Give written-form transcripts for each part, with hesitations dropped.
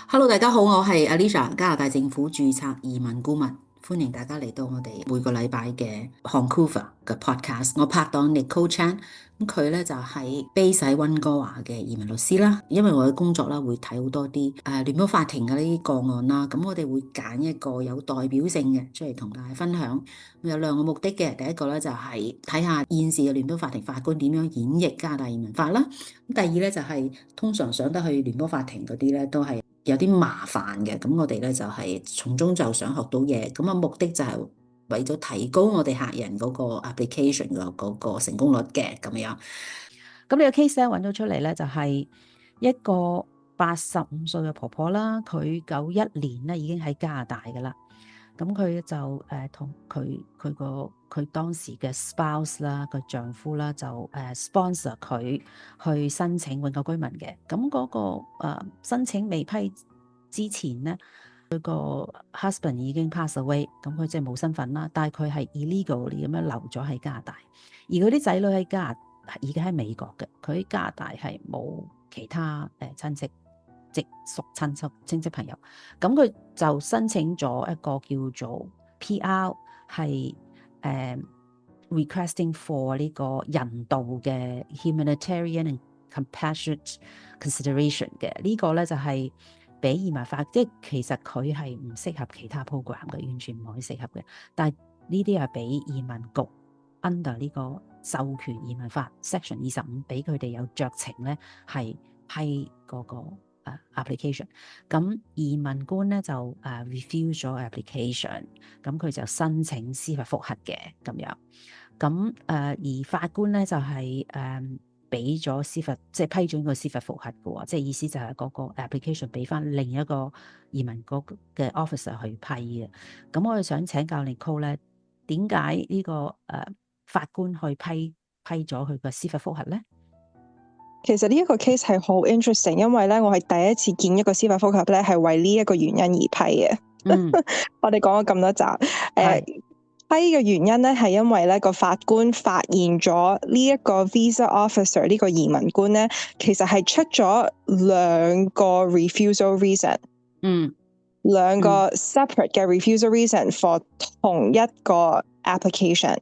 Hello，大家好，我係 Alicia，加拿大政府註冊移民顧問，歡迎大家嚟到我哋每個禮拜嘅 Vancouver 嘅 podcast。我拍檔 Nicole Chan，咁佢咧就係 base 喺溫哥華嘅移民律師啦。因為我嘅工作啦，會睇好多啲聯邦法庭嘅呢啲個案啦，咁我哋會揀一個有代表性嘅出嚟同大家分享。有兩個目的嘅，第一個咧就係睇下現時嘅聯邦法庭法官點樣演繹加拿大移民法啦。咁第二咧就係通常上得去聯邦法庭嗰啲咧都係有啲麻煩嘅，咁我哋咧就係從中就想學到嘢，咁啊目的就係為咗提高我哋客人嗰個 application 嘅嗰個成功率嘅咁樣。咁呢個 case 咧揾到出嚟咧，就係一個85歲嘅婆婆啦，佢91年咧已經喺加拿大噶啦。咁佢就同佢當時嘅 spouse 啦，個丈夫啦就sponsor 佢去申請永久居民嘅。咁嗰個申請未批之前咧，佢個 husband 已經 pass away，咁佢即係冇身份啦。但係佢係 illegally 咁樣留咗喺加拿大，而佢啲仔女喺加拿大已經喺美國嘅，佢喺加拿大係冇其他親戚。直屬親戚朋友，咁佢就申請咗一個叫做 PR， 係requesting for 呢個人道嘅 humanitarian and compassionate consideration 嘅。呢個咧就係俾移民法，即係其實佢係唔適合其他 program 嘅，完全唔可以適合嘅。但係呢啲係俾移民局 under 呢個授權移民法 section 25，俾佢哋有酌情咧係批嗰個application。咁移民官咧就refuse 咗 application，咁佢就申請司法覆核嘅咁樣。咁而法官咧就係俾咗司法，即係批准個司法覆核嘅喎，即係意思就係嗰個 application 俾翻另一個移民局嘅 officer 去批嘅。咁我哋想請教 Nicole 咧，點解呢個法官去批咗佢個司法覆核咧？其實呢一個 case 係好 interesting， 因為咧我係第一次見一個司法覆核咧係為呢一個原因而批嘅。我哋講咗咁多集，批嘅原因咧係因為咧個法官發現咗呢一個 visa officer 呢個移民官咧，其實係出咗兩個 refusal reason，兩個 separate 嘅 refusal reason for 同一個 application。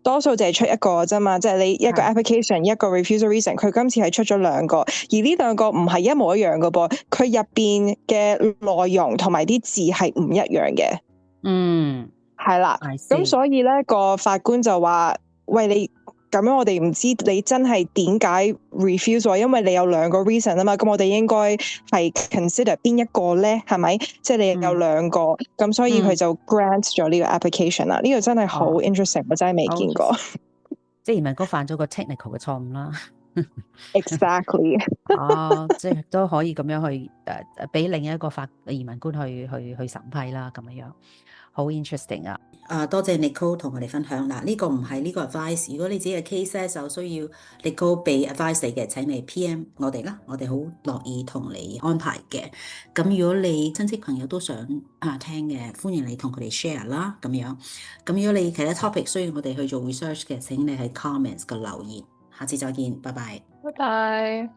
多數就係出一個啫嘛，即係你一個 application 一個 refusal reason， 佢今次係出咗兩個，而呢兩個唔係一模一樣嘅噃，佢入邊嘅內容同埋啲字係唔一樣嘅。係啦，咁所以咧個法官就話：喂，你咁樣我哋唔知你真係點解 refuse， 因為你有兩個 reason 啊嘛，咁我哋應該係 consider 邊一個咧？係咪？即係你有兩個，咁所以佢就 grant 咗呢個 application 啦。呢個真係好 interesting，我真係未見過。即係移民局犯咗個 technical 嘅錯誤啦。Exactly。即係都可以咁樣去俾另一個移民官去審批啦，咁樣。好 interesting 啊！多謝 Nicole 同我哋分享嗱，呢個唔係呢個 advice。如果你自己嘅 case 咧，就需要 Nicole 俾 advice 你嘅，請你 PM 我哋啦，我哋好樂意同你安排嘅。咁如果你親戚朋友都想聽嘅，歡迎你同佢哋 share 啦，咁樣。咁如果你其他 topic 需要我哋去做 research 嘅，請你喺 comments 嘅留言。下次再見，拜拜。拜拜。